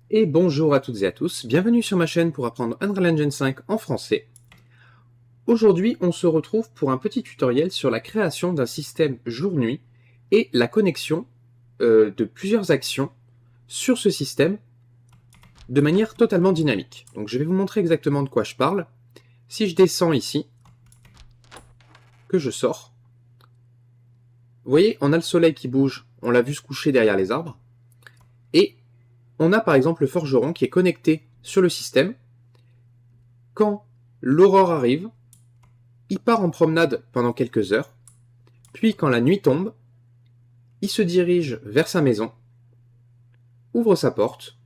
Et bonjour à toutes et à tous, bienvenue sur ma chaîne pour apprendre Unreal Engine 5 en français. Aujourd'hui, on se retrouve pour un petit tutoriel sur la création d'un système jour-nuit et la connexion de plusieurs actions sur ce système de manière totalement dynamique. Donc je vais vous montrer exactement de quoi je parle. Si je descends ici, que je sors, vous voyez, on a le soleil qui bouge, on l'a vu se coucher derrière les arbres, et on a par exemple le forgeron qui est connecté sur le système. Quand l'aurore arrive, il part en promenade pendant quelques heures, puis quand la nuit tombe, il se dirige vers sa maison, ouvre sa porte,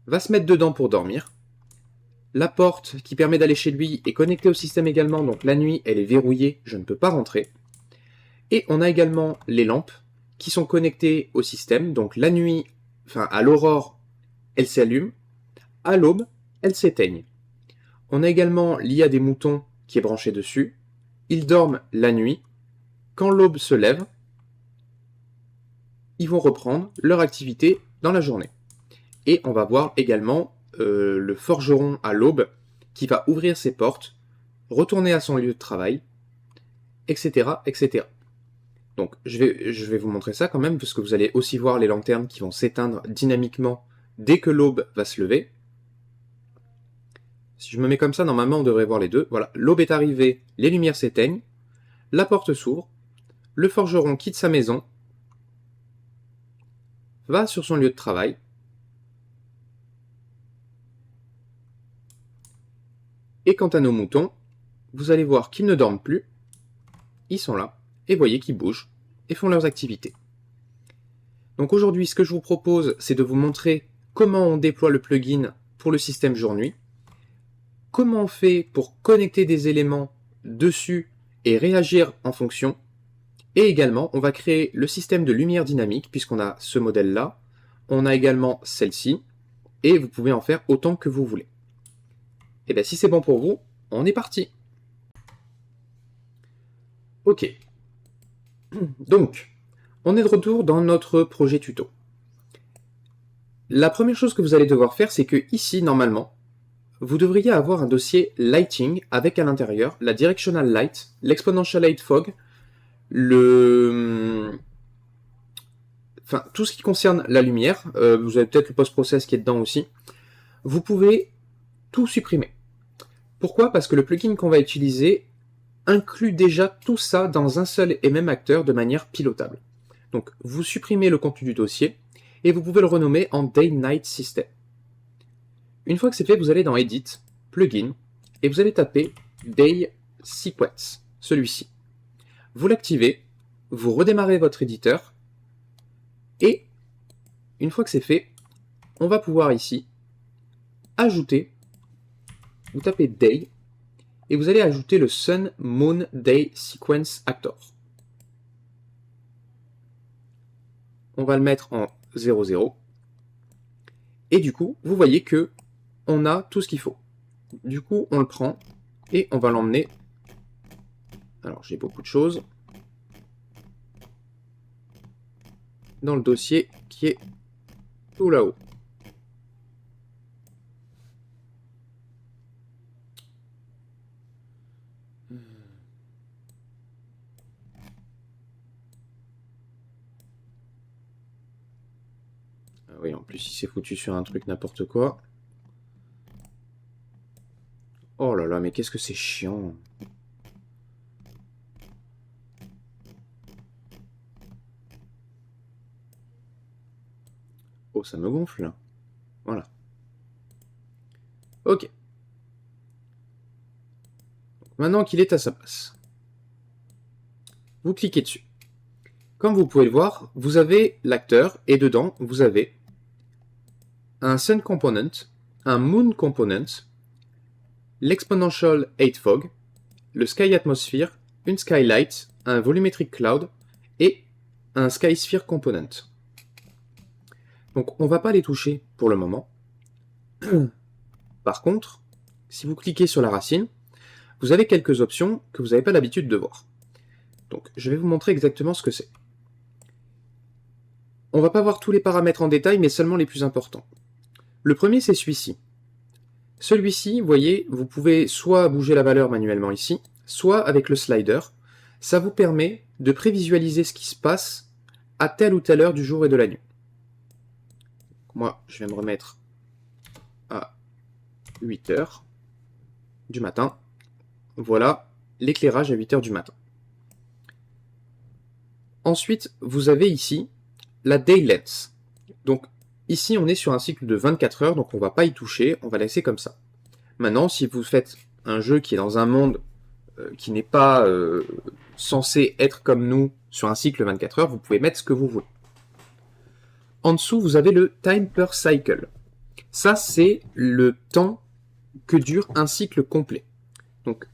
va se mettre dedans pour dormir. La porte qui permet d'aller chez lui est connectée au système également, donc la nuit elle est verrouillée, je ne peux pas rentrer. Et on a également les lampes qui sont connectées au système, donc la nuit, enfin à l'aurore, elles s'allument, à l'aube, elles s'éteignent. On a également l'IA des moutons qui est branchée dessus, ils dorment la nuit, quand l'aube se lève, ils vont reprendre leur activité dans la journée. Et on va voir également le forgeron à l'aube qui va ouvrir ses portes, retourner à son lieu de travail, etc. etc. Donc je vais vous montrer ça quand même, parce que vous allez aussi voir les lanternes qui vont s'éteindre dynamiquement dès que l'aube va se lever. Si je me mets comme ça, normalement on devrait voir les deux. Voilà, l'aube est arrivée, les lumières s'éteignent, la porte s'ouvre, le forgeron quitte sa maison, va sur son lieu de travail, et quant à nos moutons, vous allez voir qu'ils ne dorment plus, ils sont là, et voyez qu'ils bougent, et font leurs activités. Donc aujourd'hui, ce que je vous propose, c'est de vous montrer comment on déploie le plugin pour le système jour-nuit, comment on fait pour connecter des éléments dessus et réagir en fonction, et également, on va créer le système de lumière dynamique, puisqu'on a ce modèle-là, on a également celle-ci, et vous pouvez en faire autant que vous voulez. Et bien si c'est bon pour vous, on est parti. Ok. Donc, on est de retour dans notre projet tuto. La première chose que vous allez devoir faire, c'est que ici, normalement, vous devriez avoir un dossier Lighting avec à l'intérieur la Directional Light, l'Exponential Light Fog, enfin, tout ce qui concerne la lumière. Vous avez peut-être le post-process qui est dedans aussi. Vous pouvez tout supprimer. Pourquoi? Parce que le plugin qu'on va utiliser inclut déjà tout ça dans un seul et même acteur de manière pilotable. Donc vous supprimez le contenu du dossier et vous pouvez le renommer en Day-Night System. Une fois que c'est fait, vous allez dans Edit, Plugin, et vous allez taper Day Sequence, celui-ci. Vous l'activez, vous redémarrez votre éditeur, et une fois que c'est fait, on va pouvoir ici ajouter, vous tapez Day, et vous allez ajouter le Sun Moon Day Sequence Actor. On va le mettre en 00. Et du coup, vous voyez que on a tout ce qu'il faut. Du coup, on le prend et on va l'emmener. Alors, j'ai beaucoup de choses dans le dossier qui est tout là-haut. Ah oui, en plus, il s'est foutu sur un truc n'importe quoi. Oh là là, mais qu'est-ce que c'est chiant. Oh, ça me gonfle là. Voilà. Ok. Maintenant qu'il est à sa place, vous cliquez dessus. Comme vous pouvez le voir, vous avez l'acteur et dedans, vous avez un Sun Component, un Moon Component, l'Exponential Height Fog, le Sky Atmosphere, une Skylight, un Volumetric Cloud et un Sky Sphere Component. Donc on ne va pas les toucher pour le moment. Par contre, si vous cliquez sur la racine, vous avez quelques options que vous n'avez pas l'habitude de voir. Donc je vais vous montrer exactement ce que c'est. On va pas voir tous les paramètres en détail, mais seulement les plus importants. Le premier, c'est celui-ci. Celui-ci, vous voyez, vous pouvez soit bouger la valeur manuellement ici, soit avec le slider. Ça vous permet de prévisualiser ce qui se passe à telle ou telle heure du jour et de la nuit. Moi, je vais me remettre à 8 heures du matin. Voilà l'éclairage à 8 heures du matin. Ensuite, vous avez ici la day length. Donc ici, on est sur un cycle de 24 heures, donc on ne va pas y toucher, on va laisser comme ça. Maintenant, si vous faites un jeu qui est dans un monde qui n'est pas censé être comme nous sur un cycle 24 heures, vous pouvez mettre ce que vous voulez. En dessous, vous avez le time per cycle. Ça, c'est le temps que dure un cycle complet. Donc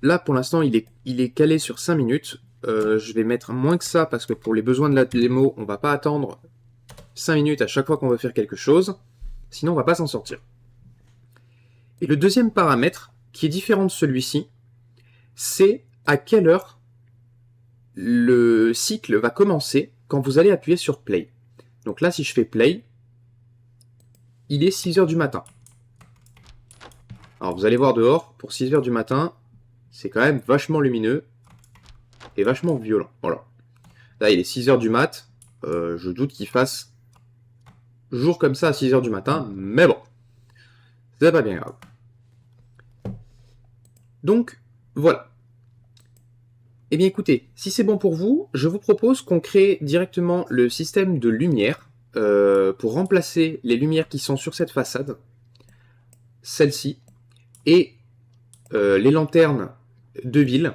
là, pour l'instant, il est calé sur 5 minutes. Je vais mettre moins que ça parce que pour les besoins de la démo, on ne va pas attendre 5 minutes à chaque fois qu'on veut faire quelque chose. Sinon, on ne va pas s'en sortir. Et le deuxième paramètre, qui est différent de celui-ci, c'est à quelle heure le cycle va commencer quand vous allez appuyer sur Play. Donc là, si je fais Play, il est 6 heures du matin. Alors vous allez voir dehors, pour 6 heures du matin, c'est quand même vachement lumineux et vachement violent. Voilà. Là, il est 6 heures du mat. Je doute qu'il fasse jour comme ça à 6 heures du matin, mais bon, c'est pas bien grave. Donc, voilà. Eh bien écoutez, si c'est bon pour vous, je vous propose qu'on crée directement le système de lumière pour remplacer les lumières qui sont sur cette façade, celle-ci, et les lanternes de ville.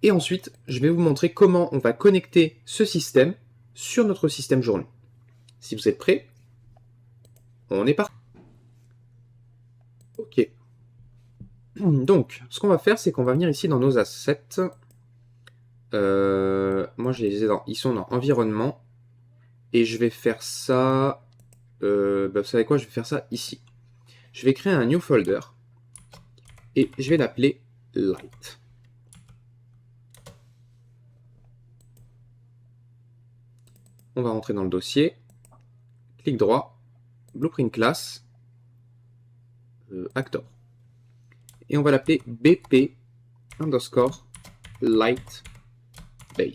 Et ensuite, je vais vous montrer comment on va connecter ce système sur notre système journée. Si vous êtes prêts, on est parti. Ok. Donc, ce qu'on va faire, c'est qu'on va venir ici dans nos assets. Moi, ils sont dans environnement. Et je vais faire ça... vous savez quoi, je vais faire ça ici. Je vais créer un new folder. Et je vais l'appeler Light. On va rentrer dans le dossier. Clic droit. Blueprint class. Actor. Et on va l'appeler BP underscore light base.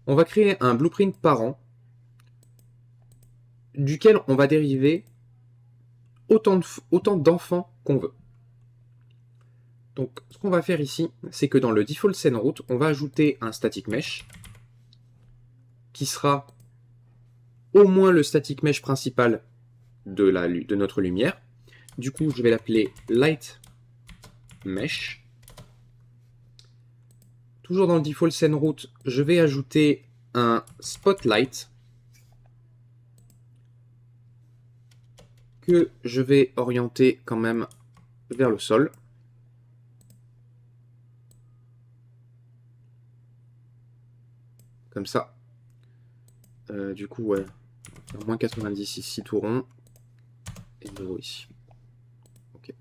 On va créer un blueprint parent duquel on va dériver autant d'enfants qu'on veut. Donc ce qu'on va faire ici, c'est que dans le default scene route, on va ajouter un static mesh qui sera au moins le static mesh principal de notre lumière. Du coup, je vais l'appeler light mesh. Toujours dans le default scene route, je vais ajouter un spotlight que je vais orienter quand même vers le sol. Comme ça. Du coup, ouais. Moins 90 ici, tout rond. Et 0 ici. Ok.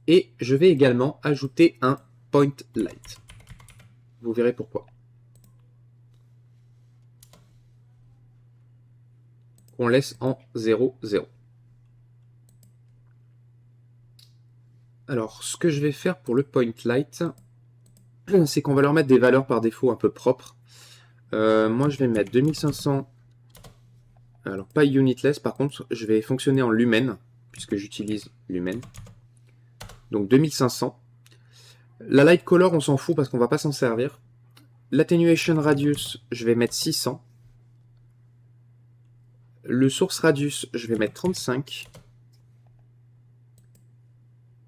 Et je vais également ajouter un point light. Vous verrez pourquoi. On laisse en 0, 0. Alors, ce que je vais faire pour le point light, c'est qu'on va leur mettre des valeurs par défaut un peu propres. Moi, je vais mettre 2500. Alors, pas unitless, par contre, je vais fonctionner en lumen, puisque j'utilise lumen. Donc, 2500. La light color, on s'en fout parce qu'on va pas s'en servir. L'attenuation radius, je vais mettre 600. Le source radius, je vais mettre 35.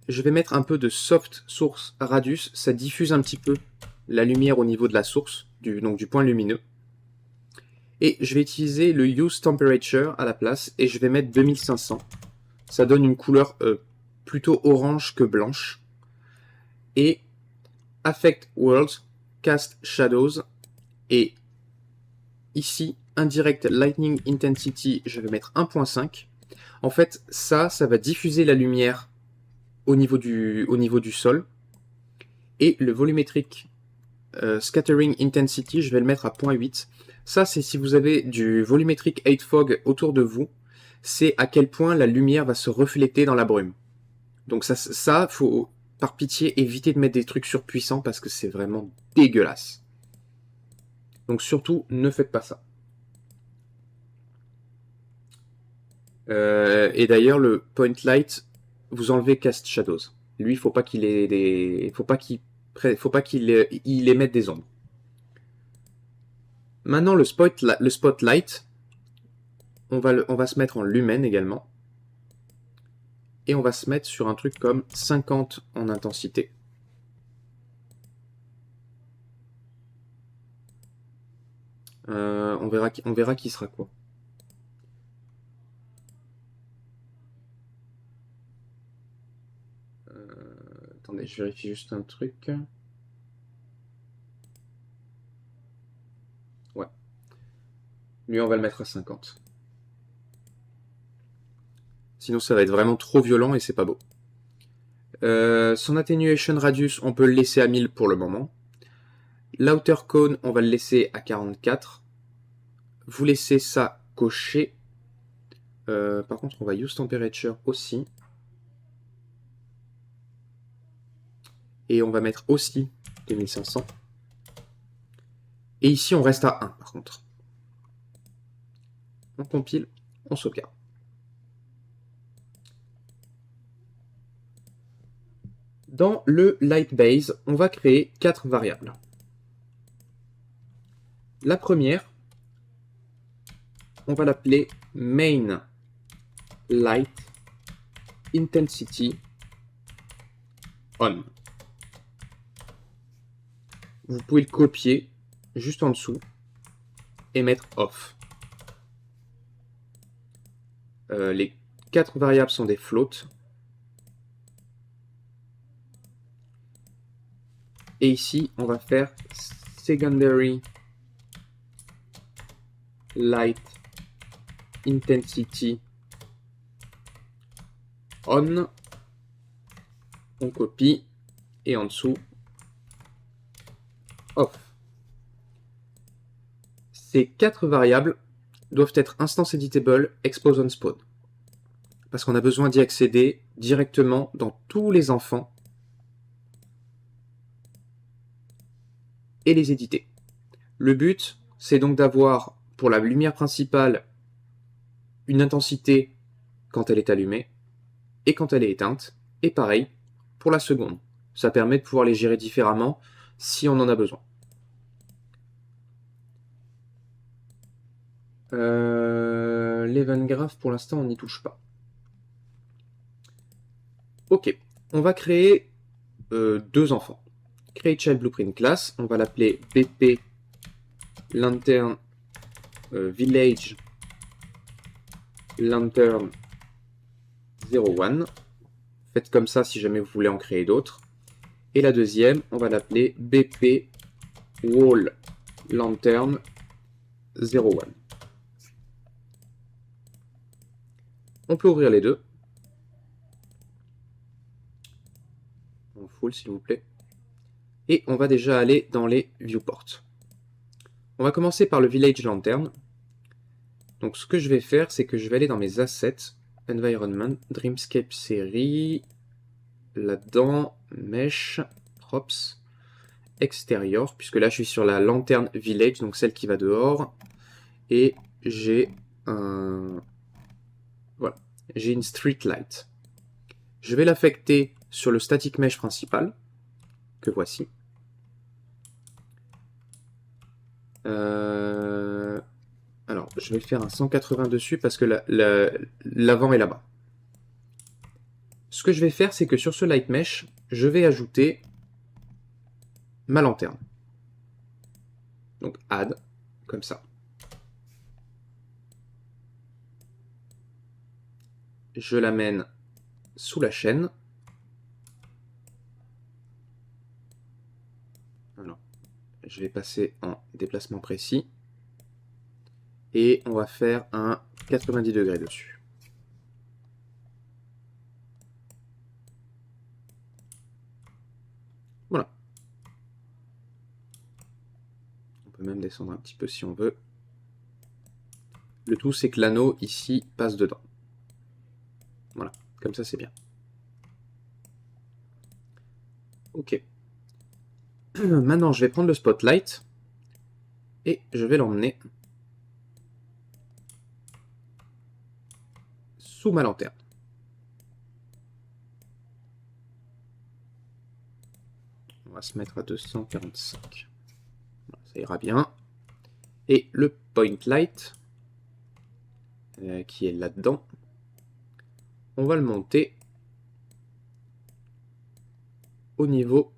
Je vais mettre un peu de soft source radius, ça diffuse un petit peu la lumière au niveau de la source, donc du point lumineux. Et je vais utiliser le use temperature à la place, et je vais mettre 2500. Ça donne une couleur plutôt orange que blanche. Et affect world, cast shadows, et ici, indirect lightning intensity, je vais mettre 1.5. En fait, ça va diffuser la lumière au niveau du sol. Et le volumétrique Scattering Intensity, je vais le mettre à 0.8. Ça, c'est si vous avez du volumetric height fog autour de vous, c'est à quel point la lumière va se refléter dans la brume. Donc ça, faut par pitié éviter de mettre des trucs surpuissants parce que c'est vraiment dégueulasse. Donc surtout, ne faites pas ça. Et d'ailleurs, le point light, vous enlevez cast shadows. Lui, faut pas qu'il ait des, faut pas qu'il il émette des ombres. Maintenant, le spotlight, on va se mettre en lumen également. Et on va se mettre sur un truc comme 50 en intensité. On verra qui sera quoi. Attendez, je vérifie juste un truc. Ouais. Lui, on va le mettre à 50. Sinon, ça va être vraiment trop violent et c'est pas beau. Son attenuation radius, on peut le laisser à 1000 pour le moment. L'outer cone, on va le laisser à 44. Vous laissez ça coché. Par contre, on va use temperature aussi. Et on va mettre aussi 2500. Et ici, on reste à 1 par contre. On compile, on sauvegarde. Dans le light base, on va créer 4 variables. La première, on va l'appeler main light intensity on. Vous pouvez le copier juste en dessous et mettre off. Les 4 variables sont des floats. Et ici, on va faire secondary light intensity on. On copie et en dessous off. Ces 4 variables doivent être instance editable expose on spawn. Parce qu'on a besoin d'y accéder directement dans tous les enfants et les éditer. Le but, c'est donc d'avoir pour la lumière principale une intensité quand elle est allumée et quand elle est éteinte, et pareil pour la seconde. Ça permet de pouvoir les gérer différemment si on en a besoin. L'event graph, pour l'instant, on n'y touche pas. Ok, on va créer 2 enfants. Create Child Blueprint Class, on va l'appeler BP Lantern Village Lantern 01. Faites comme ça si jamais vous voulez en créer d'autres. Et la deuxième, on va l'appeler BP Wall Lantern 01. On peut ouvrir les deux. En full s'il vous plaît. Et on va déjà aller dans les viewports. On va commencer par le Village Lantern. Donc ce que je vais faire, c'est que je vais aller dans mes assets, Environment, Dreamscape Série, là-dedans, Mesh, Props, Extérieur, puisque là je suis sur la lanterne Village, donc celle qui va dehors. Et j'ai un... Voilà, j'ai une Street Light. Je vais l'affecter sur le Static Mesh principal, que voici. Alors, je vais faire un 180 dessus parce que l'avant est là-bas. Ce que je vais faire, c'est que sur ce Light Mesh, je vais ajouter ma lanterne. Donc, add, comme ça. Je l'amène sous la chaîne. Alors, je vais passer en déplacement précis. Et on va faire un 90 degrés dessus. Voilà. même descendre un petit peu si on veut. Le tout, c'est que l'anneau, ici, passe dedans. Voilà, comme ça, c'est bien. Ok. Maintenant, je vais prendre le spotlight et je vais l'emmener sous ma lanterne. On va se mettre à 245. Voilà, ça ira bien. Et le point light, qui est là-dedans, on va le monter au niveau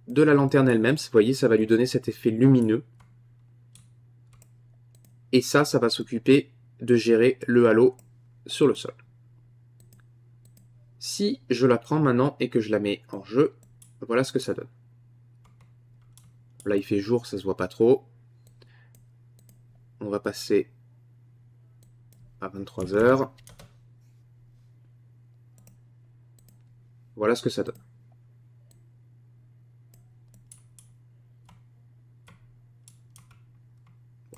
de la lanterne elle-même. Vous voyez, ça va lui donner cet effet lumineux. Et ça va s'occuper de gérer le halo sur le sol. Si je la prends maintenant et que je la mets en jeu, voilà ce que ça donne. Là, il fait jour, ça se voit pas trop. On va passer à 23 h. Voilà ce que ça donne.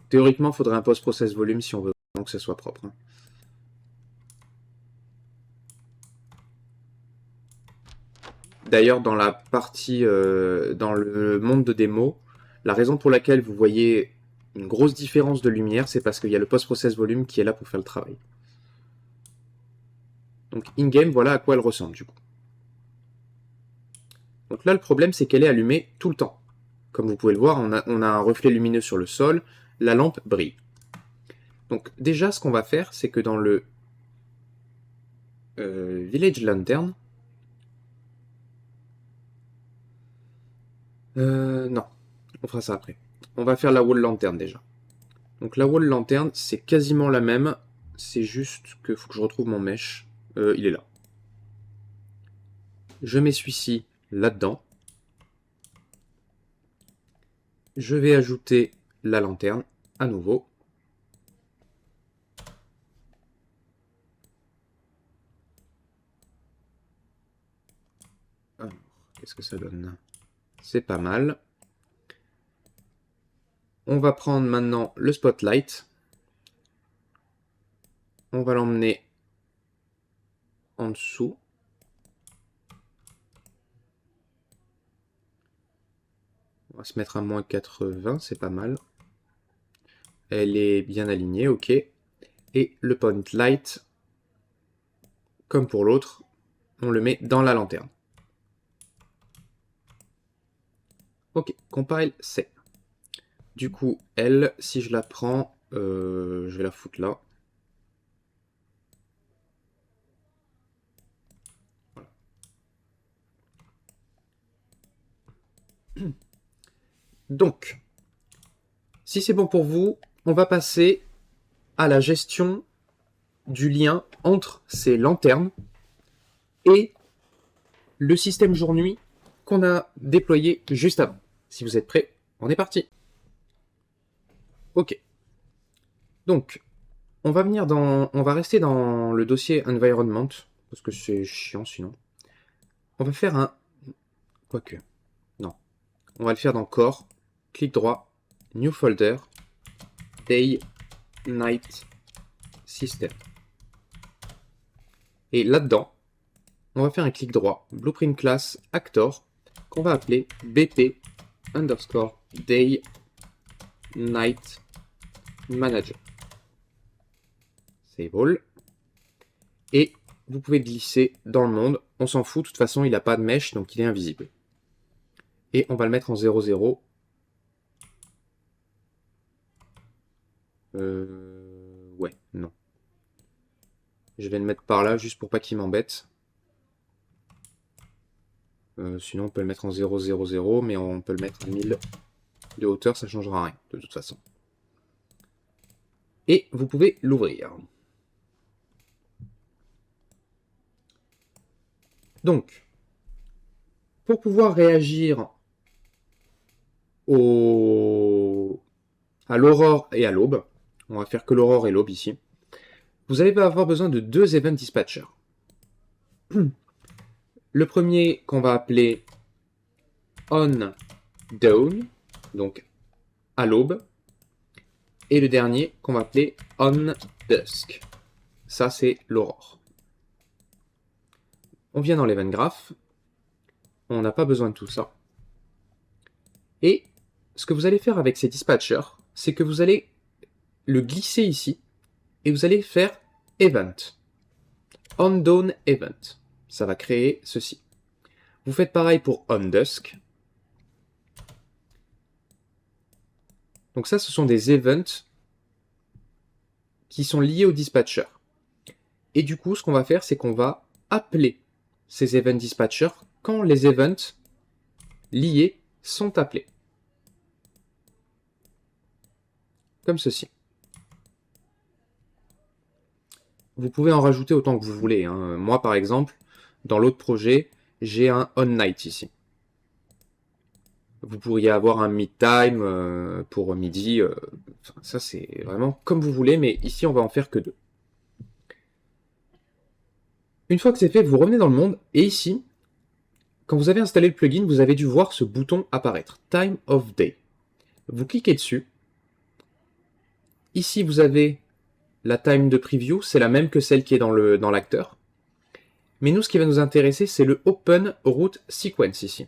Théoriquement, il faudrait un post-process volume si on veut que ça soit propre. D'ailleurs, dans la partie, dans le monde de démo, la raison pour laquelle vous voyez une grosse différence de lumière, c'est parce qu'il y a le post-process volume qui est là pour faire le travail. Donc in-game, voilà à quoi elle ressemble du coup. Donc là, le problème, c'est qu'elle est allumée tout le temps. Comme vous pouvez le voir, on a un reflet lumineux sur le sol, la lampe brille. Donc déjà, ce qu'on va faire, c'est que dans le Village Lantern, non, on fera ça après. On va faire la Wall Lantern déjà. Donc la Wall Lantern, c'est quasiment la même, c'est juste que faut que je retrouve mon mesh. Il est là. Je mets celui-ci là-dedans. Je vais ajouter la lanterne à nouveau. Alors, qu'est-ce que ça donne? C'est pas mal. On va prendre maintenant le spotlight. On va l'emmener en dessous. On va se mettre à moins 80, c'est pas mal. Elle est bien alignée, ok. Et le point light, comme pour l'autre, on le met dans la lanterne. Ok, compile, c'est. Du coup, elle, si je la prends, je vais la foutre là. Voilà. Donc, si c'est bon pour vous, on va passer à la gestion du lien entre ces lanternes et le système jour-nuit qu'on a déployé juste avant. Si vous êtes prêts, on est parti. Ok. Donc, on va rester dans le dossier environment, parce que c'est chiant sinon. On va faire un... Quoique. Non. On va le faire dans Core, clic droit, New Folder, Day, Night, System. Et là-dedans, on va faire un clic droit, Blueprint Class, Actor, qu'on va appeler BP underscore Day, Night, Manager. Save all. Et vous pouvez glisser dans le monde. On s'en fout, de toute façon, il n'a pas de mesh, donc il est invisible. Et on va le mettre en 0,0. Ouais, non. Je vais le mettre par là, juste pour pas qu'il m'embête. Sinon, on peut le mettre en 0,0,0, mais on peut le mettre à 1000 de hauteur, ça ne changera rien, de toute façon. Et vous pouvez l'ouvrir. Donc, pour pouvoir réagir à l'aurore et à l'aube, on va faire que l'aurore et l'aube ici, vous allez avoir besoin de deux event dispatchers. Le premier qu'on va appeler on dawn, donc à l'aube, Et le dernier qu'on va appeler on dusk. Ça, c'est l'aurore. On vient dans l'event graph. On n'a pas besoin de tout ça. Et ce que vous allez faire avec ces dispatchers, c'est que vous allez le glisser ici et vous allez faire event. On dawn event. Ça va créer ceci. Vous faites pareil pour on dusk. Donc ça, ce sont des events qui sont liés au dispatcher. Et du coup, ce qu'on va faire, c'est qu'on va appeler ces event dispatchers quand les events liés sont appelés. Comme ceci. Vous pouvez en rajouter autant que vous voulez, hein. Moi, par exemple, dans l'autre projet, j'ai un on night ici. Vous pourriez avoir un mid time pour midi. Ça, c'est vraiment comme vous voulez, mais ici, on va en faire que 2. Une fois que c'est fait, vous revenez dans le monde, et ici, quand vous avez installé le plugin, vous avez dû voir ce bouton apparaître, Time of Day. Vous cliquez dessus. Ici, vous avez la time de preview, c'est la même que celle qui est dans l'acteur. Mais nous, ce qui va nous intéresser, c'est le Open Route Sequence ici.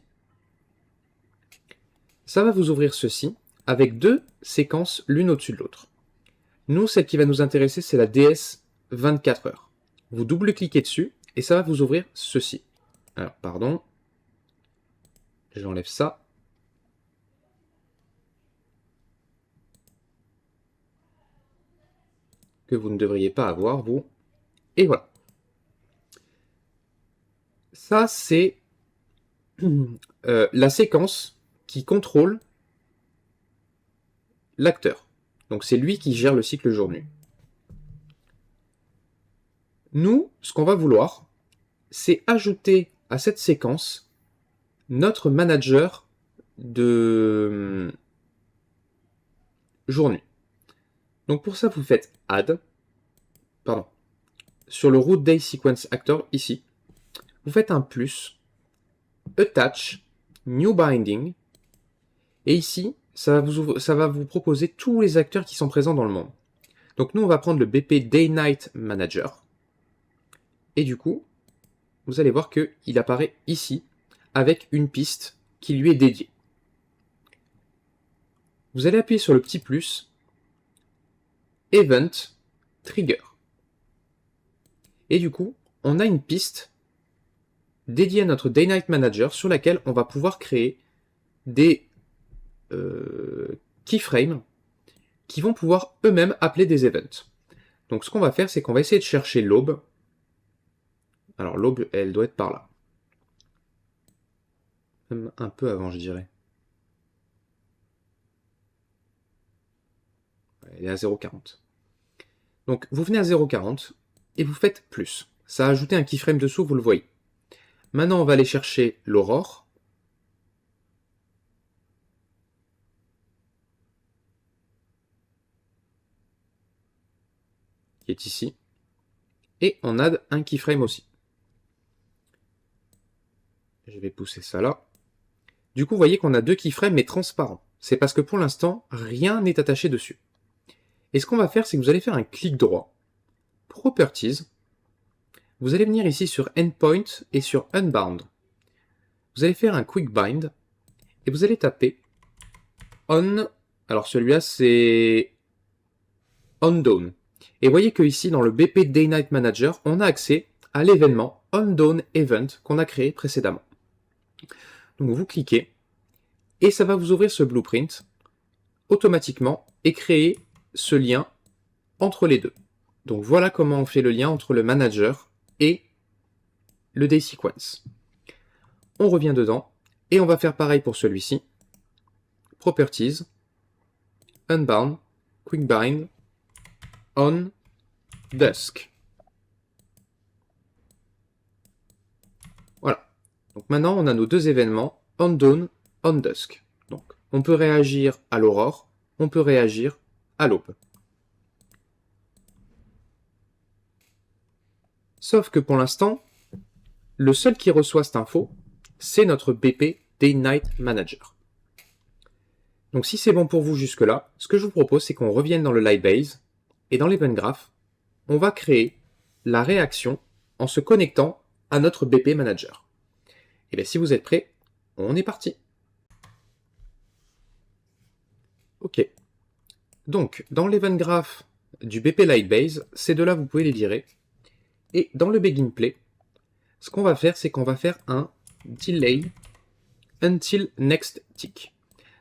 Ça va vous ouvrir ceci, avec 2 séquences l'une au-dessus de l'autre. Nous, celle qui va nous intéresser, c'est la DS 24 heures. Vous double-cliquez dessus, et ça va vous ouvrir ceci. Alors, pardon. J'enlève ça. Que vous ne devriez pas avoir, vous. Et voilà. Ça, c'est la séquence qui contrôle l'acteur. Donc, c'est lui qui gère le cycle jour-nuit. Nous, ce qu'on va vouloir, c'est ajouter à cette séquence notre manager de jour-nuit. Donc, pour ça, vous faites add, sur le root day sequence actor, ici, vous faites un plus, attach, new binding, et ici, ça va vous proposer tous les acteurs qui sont présents dans le monde. Donc nous, on va prendre le BP Day Night Manager, et du coup, vous allez voir qu'il apparaît ici, avec une piste qui lui est dédiée. Vous allez appuyer sur le petit plus, Event Trigger. Et du coup, on a une piste dédiée à notre Day Night Manager sur laquelle on va pouvoir créer des keyframes qui vont pouvoir eux-mêmes appeler des events. Donc ce qu'on va faire, c'est qu'on va essayer de chercher l'aube. Alors l'aube, elle doit être par là. Même un peu avant, je dirais. Elle est à 0,40. Donc vous venez à 0,40 et vous faites plus. Ça a ajouté un keyframe dessous, vous le voyez. Maintenant, on va aller chercher l'aurore. Qui est ici. Et on add un keyframe aussi. Je vais pousser ça là. Du coup, vous voyez qu'on a 2 keyframes mais transparents. C'est parce que pour l'instant, rien n'est attaché dessus. Et ce qu'on va faire, c'est que vous allez faire un clic droit. Properties. Vous allez venir ici sur Endpoint et sur Unbound. Vous allez faire un Quick Bind. Et vous allez taper On. Alors celui-là, c'est On Dawn. Et vous voyez que ici, dans le BP Day Night Manager, on a accès à l'événement On Dawn Event qu'on a créé précédemment. Donc vous cliquez, et ça va vous ouvrir ce blueprint automatiquement et créer ce lien entre les deux. Donc voilà comment on fait le lien entre le manager et le day sequence. On revient dedans, et on va faire pareil pour celui-ci. Properties, Unbound, Quick Bind, On, Dusk. Voilà. Donc maintenant, on a nos 2 événements, On Dawn, On Dusk. Donc, on peut réagir à l'aurore, on peut réagir à l'aube. Sauf que pour l'instant, le seul qui reçoit cette info, c'est notre BP Day Night Manager. Donc si c'est bon pour vous jusque-là, ce que je vous propose, c'est qu'on revienne dans le Lightbase, et dans l'Event Graph, on va créer la réaction en se connectant à notre BP Manager. Et bien si vous êtes prêts, on est parti. Ok. Donc, dans l'Event Graph du BP Lightbase, ces deux-là, vous pouvez les virer. Et dans le Begin Play, ce qu'on va faire, c'est qu'on va faire un delay until next tick.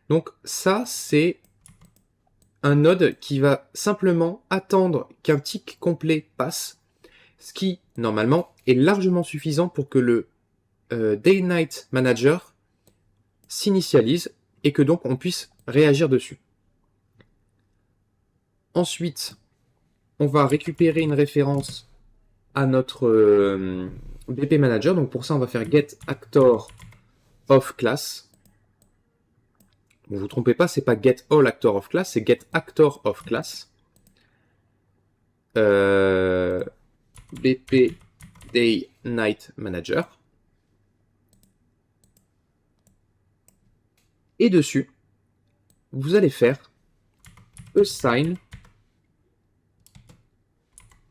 Donc ça, c'est un node qui va simplement attendre qu'un tick complet passe, ce qui, normalement, est largement suffisant pour que le Day-Night Manager s'initialise et que donc on puisse réagir dessus. Ensuite, on va récupérer une référence à notre BP Manager. Donc pour ça, on va faire getActor of class. Ne vous trompez pas, c'est pas getAllActor of class, c'est getActor of class. BP Day Night Manager. Et dessus, vous allez faire assign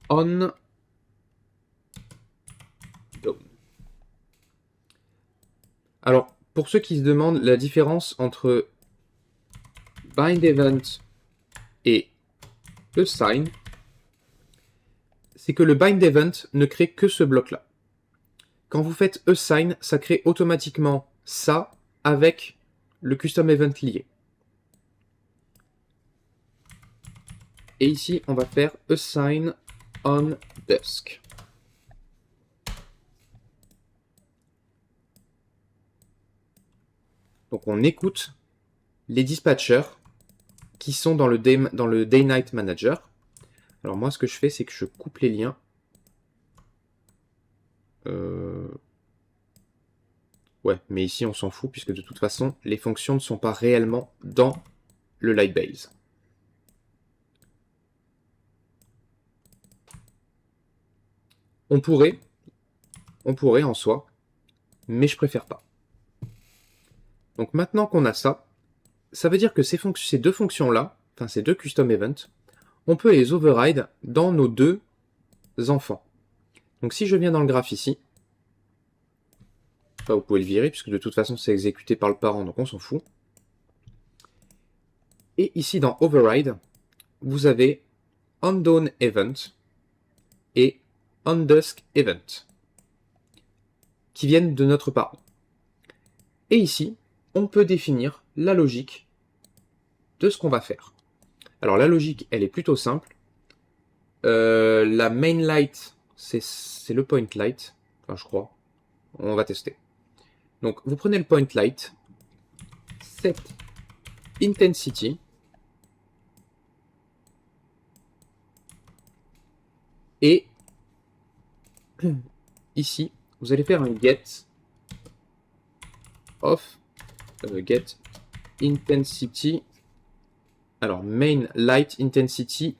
on down. Alors, pour ceux qui se demandent la différence entre bind event et assign, c'est que le bind event ne crée que ce bloc-là. Quand vous faites assign, ça crée automatiquement ça avec le custom event lié. Et ici, on va faire assign on dusk. Donc on écoute les dispatchers qui sont dans le Day-Night Manager. Alors moi, ce que je fais, c'est que je coupe les liens. Ouais, mais ici, on s'en fout, puisque de toute façon, les fonctions ne sont pas réellement dans le Lightbase. On pourrait en soi, mais je préfère pas. Donc maintenant qu'on a ça, ça veut dire que ces deux fonctions-là, enfin ces deux custom events, on peut les override dans nos deux enfants. Donc si je viens dans le graphe ici, enfin, vous pouvez le virer, puisque de toute façon c'est exécuté par le parent, donc on s'en fout. Et ici dans override, vous avez onDawn event et onDusk event, qui viennent de notre parent. Et ici, on peut définir la logique de ce qu'on va faire. Alors la logique, elle est plutôt simple. La main light, c'est le point light, enfin je crois. On va tester. Donc vous prenez le point light, set intensity, et ici, vous allez faire un get of get intensity. Alors main light intensity.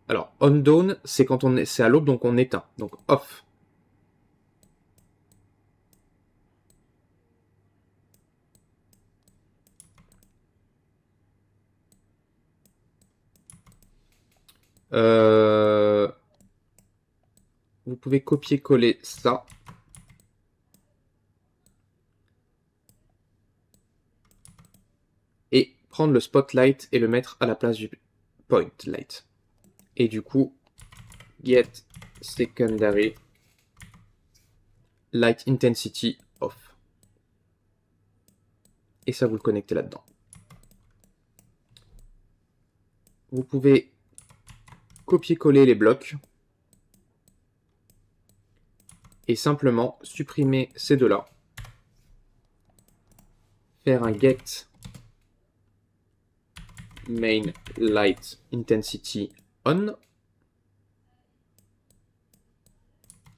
Alors onDawn, c'est quand c'est à l'aube, donc on éteint. Donc off. Vous pouvez copier-coller ça. Et prendre le spotlight et le mettre à la place du point light. Et du coup, get secondary light intensity off. Et ça, vous le connectez là-dedans. Vous pouvez copier-coller les blocs et simplement supprimer ces deux-là. Faire un get main light intensity on.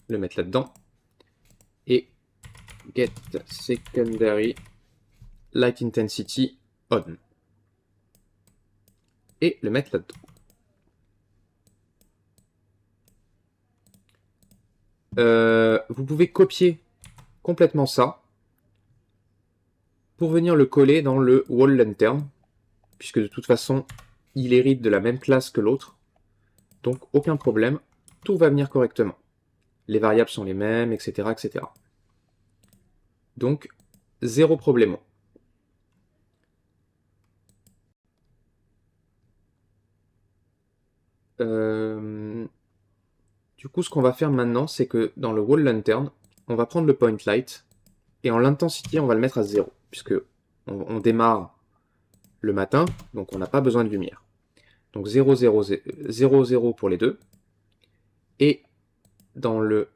Le mettre là-dedans. Et get secondary light intensity on. Et le mettre là-dedans. Vous pouvez copier complètement ça pour venir le coller dans le wall lantern. puisque de toute façon, il hérite de la même classe que l'autre. Donc aucun problème, tout va venir correctement. Les variables sont les mêmes, etc. etc. Donc, zéro problème. Du coup, ce qu'on va faire maintenant, c'est que dans le wall lantern, on va prendre le point light, et en l'intensity, on va le mettre à 0, puisque on démarre le matin, donc on n'a pas besoin de lumière. Donc 0, 0, 0, 0 pour les deux. Et dans le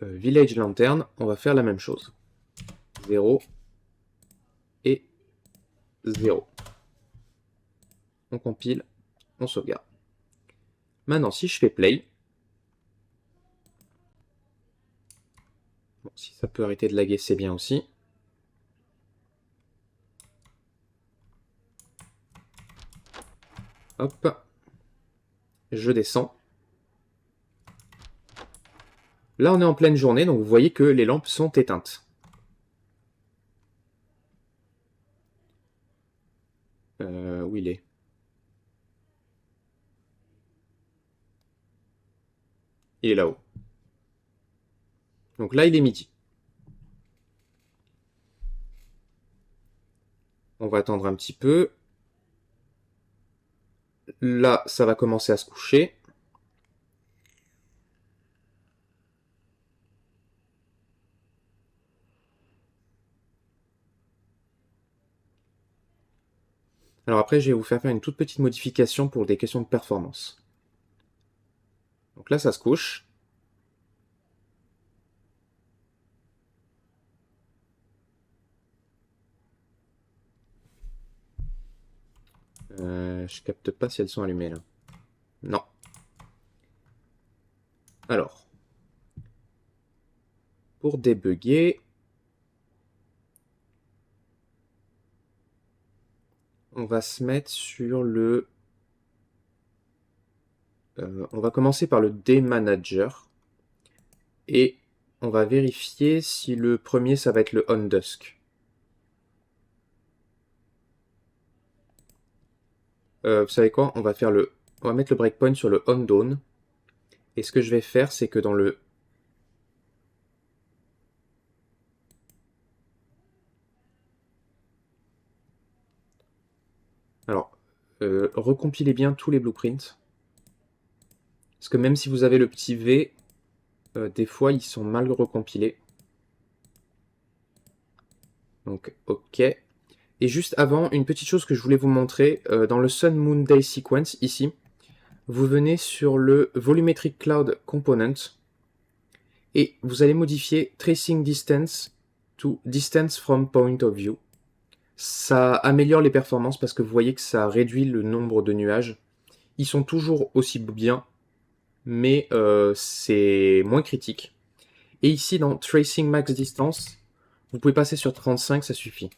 village lantern, on va faire la même chose. 0 et 0. On compile, on sauvegarde. Maintenant, si je fais play, bon, si ça peut arrêter de laguer, c'est bien aussi. Hop, je descends. Là, on est en pleine journée, donc vous voyez que les lampes sont éteintes. Où il est? Il est là-haut. Donc là, il est midi. On va attendre un petit peu. Là, ça va commencer à se coucher. Alors après, je vais vous faire une toute petite modification pour des questions de performance. Donc là, ça se couche. Je capte pas si elles sont allumées là. Non. Alors, pour débugger, on va se mettre sur le... on va commencer par le day manager. Et on va vérifier si le premier, ça va être le on dusk. Vous savez quoi? On va mettre le breakpoint sur le on dawn. Et ce que je vais faire, c'est que dans le... Alors, recompilez bien tous les blueprints. Parce que même si vous avez le petit V, des fois, ils sont mal recompilés. Donc, OK. Et juste avant, une petite chose que je voulais vous montrer. Dans le Sun Moon Day Sequence, ici, vous venez sur le Volumetric Cloud Component. Et vous allez modifier Tracing Distance to Distance from Point of View. Ça améliore les performances parce que vous voyez que ça réduit le nombre de nuages. Ils sont toujours aussi bien, mais c'est moins critique. Et ici, dans Tracing Max Distance, vous pouvez passer sur 35, ça suffit.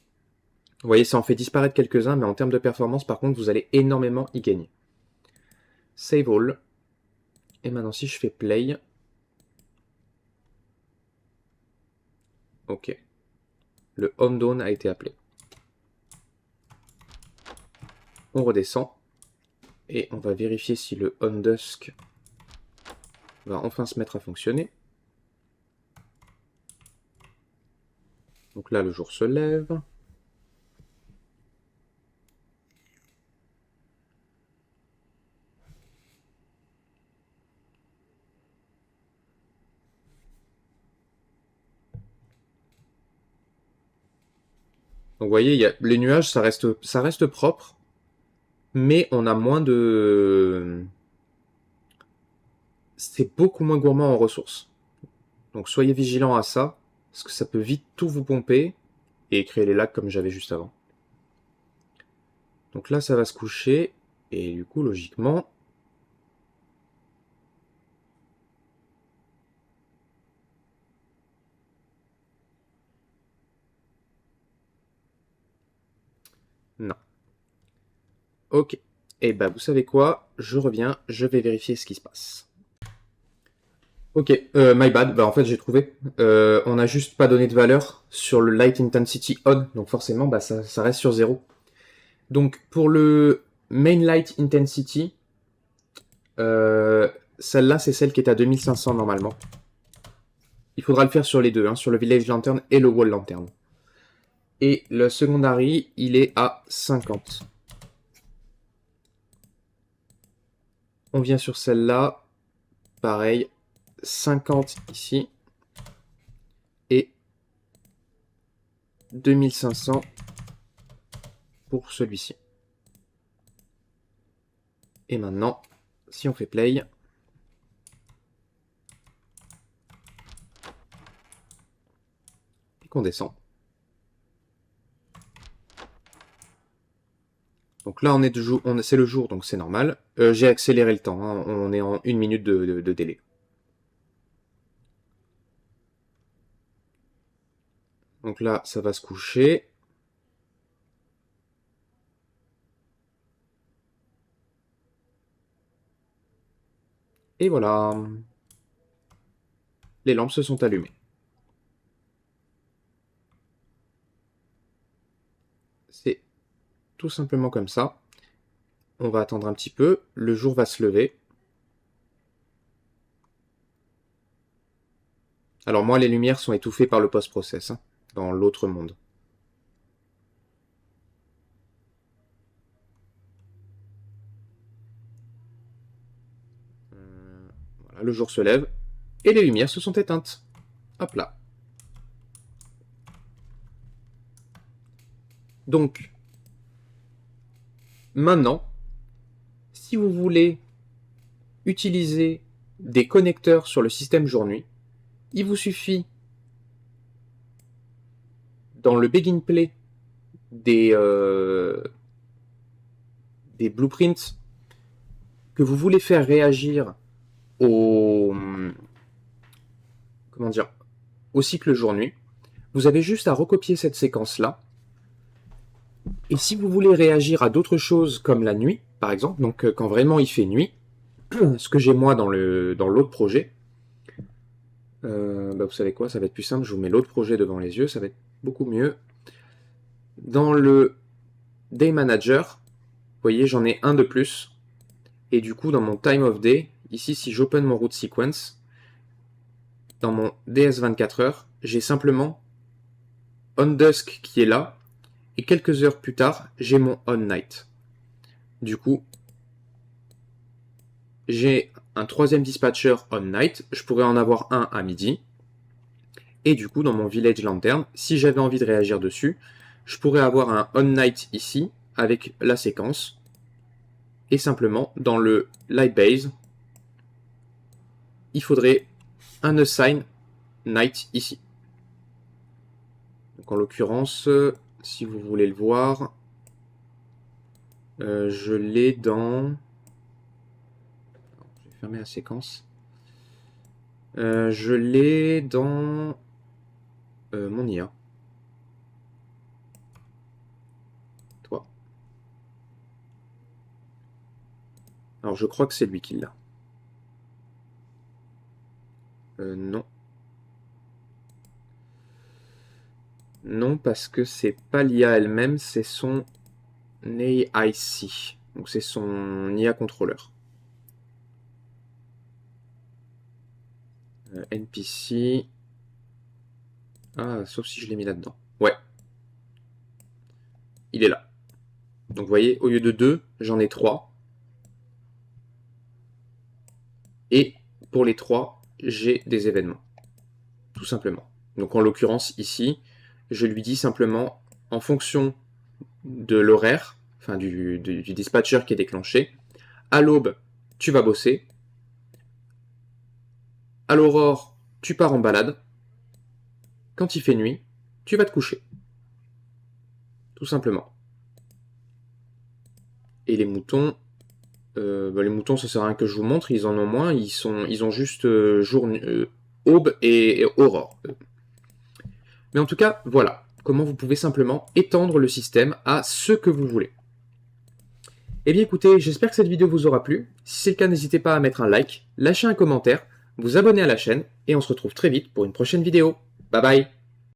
Vous voyez, ça en fait disparaître quelques-uns, mais en termes de performance, par contre, vous allez énormément y gagner. Save all. Et maintenant, si je fais play... Ok. Le on dawn a été appelé. On redescend. Et on va vérifier si le on dusk va enfin se mettre à fonctionner. Donc là, le jour se lève. Donc vous voyez, les nuages, ça reste propre, mais on a moins de... C'est beaucoup moins gourmand en ressources. Donc soyez vigilants à ça, parce que ça peut vite tout vous pomper et créer les lags comme j'avais juste avant. Donc là, ça va se coucher, et du coup, logiquement... Non. Ok. Et bah, vous savez quoi? Je reviens, je vais vérifier ce qui se passe. Ok, my bad. Bah, en fait, j'ai trouvé. On n'a juste pas donné de valeur sur le Light Intensity On, donc forcément, bah, ça reste sur 0. Donc pour le Main Light Intensity, celle-là c'est celle qui est à 2500 normalement. Il faudra le faire sur les deux, hein, sur le Village Lantern et le Wall Lantern. Et le Secondary, il est à 50. On vient sur celle-là, pareil, 50 ici. Et 2500 pour celui-ci. Et maintenant, si on fait play, et qu'on descend. Donc là, c'est le jour, donc c'est normal. J'ai accéléré le temps, hein, on est en 1 minute de délai. Donc là, ça va se coucher. Et voilà. Les lampes se sont allumées. C'est tout simplement comme ça. On va attendre un petit peu. Le jour va se lever. Alors moi, les lumières sont étouffées par le post-process, hein, dans l'autre monde. Voilà, le jour se lève. Et les lumières se sont éteintes. Hop là. Donc, maintenant, si vous voulez utiliser des connecteurs sur le système jour-nuit, il vous suffit, dans le Begin Play, des blueprints que vous voulez faire réagir au cycle jour-nuit. Vous avez juste à recopier cette séquence-là. Et si vous voulez réagir à d'autres choses comme la nuit, par exemple, donc quand vraiment il fait nuit, ce que j'ai moi dans l'autre projet, vous savez quoi, ça va être plus simple, je vous mets l'autre projet devant les yeux, ça va être beaucoup mieux. Dans le Day Manager, vous voyez, j'en ai un de plus. Et du coup, dans mon Time of Day, ici, si j'open mon route sequence, dans mon DS24h, j'ai simplement On Dusk qui est là, et quelques heures plus tard, j'ai mon On Night. Du coup, j'ai un troisième dispatcher On Night, je pourrais en avoir un à midi. Et du coup, dans mon Village Lantern, si j'avais envie de réagir dessus, je pourrais avoir un On Night ici, avec la séquence. Et simplement, dans le Light Base, il faudrait un Assign Night ici. Donc en l'occurrence, si vous voulez le voir, je l'ai dans... Je vais fermer la séquence. Je l'ai dans mon IA. Toi. Alors je crois que c'est lui qui l'a. Non. Non, parce que c'est pas l'IA elle-même, c'est son AIC. Donc c'est son IA contrôleur. NPC. Ah, sauf si je l'ai mis là-dedans. Ouais. Il est là. Donc vous voyez, au lieu de 2, j'en ai 3. Et pour les 3, j'ai des événements. Tout simplement. Donc en l'occurrence, ici, je lui dis simplement, en fonction de l'horaire, enfin du dispatcher qui est déclenché, à l'aube, tu vas bosser. À l'aurore, tu pars en balade. Quand il fait nuit, tu vas te coucher. Tout simplement. Et les moutons, les moutons, ça sert à rien que je vous montre, ils en ont moins, ils ont juste aube et aurore. Mais en tout cas, voilà comment vous pouvez simplement étendre le système à ce que vous voulez. Eh bien écoutez, j'espère que cette vidéo vous aura plu. Si c'est le cas, n'hésitez pas à mettre un like, lâcher un commentaire, vous abonner à la chaîne, et on se retrouve très vite pour une prochaine vidéo. Bye bye!